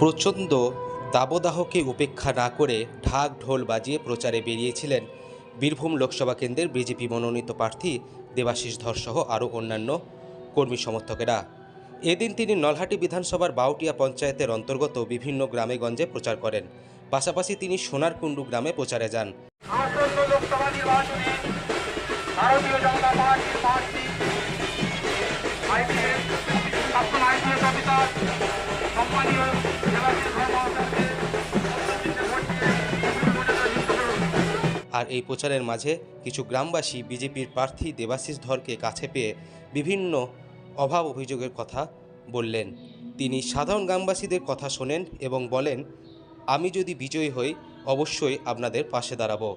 প্রচণ্ড দাবদাহকে উপেক্ষা না করে ঢাক ঢোল বাজিয়ে প্রচারে বেরিয়েছিলেন বীরভূম লোকসভা কেন্দ্রের বিজেপি মনোনীত প্রার্থী দেবাশিস ধর সহ আরও অন্যান্য কর্মী সমর্থকেরা। এদিন তিনি নলহাটি বিধানসভার বাউটিয়া পঞ্চায়েতের অন্তর্গত বিভিন্ন গ্রামে গঞ্জে প্রচার করেন। পাশাপাশি তিনি সোনারকুণ্ডু গ্রামে প্রচারে যান। আসন্ন লোকসভা নির্বাচনে ভারতীয় জনতা পার্টির প্রার্থী প্রাক্তন আইপিএস অফিসার সম্মানীয় দেবাশিস ধর মহাশয়কে আর এই প্রচারের মাঝে কিছু গ্রামবাসী বিজেপির প্রার্থী দেবাশিস ধরকে কাছে পেয়ে বিভিন্ন অভাব অভিযোগের কথা বললেন। তিনি সাধারণ গ্রামবাসীদের কথা শোনেন এবং বলেন, আমি যদি বিজয়ী হই অবশ্যই আপনাদের পাশে দাঁড়াবো।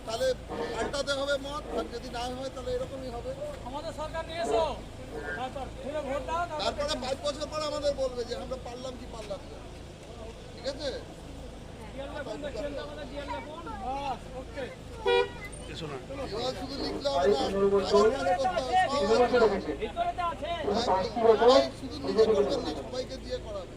তাহলে পাল্টাতে হবে মত, আর যদি না হয় তাহলে এরকমই হবে। আমাদের সরকার নিয়ে এসো, তারপরে 5 বছর পর আমাদের বলবে যে আমরা পারলাম কি পারলাম না। ঠিক আছে, শুধু লিখলে হবে না, শুধু নিজে করবেন না, সবাইকে দিয়ে করাবে।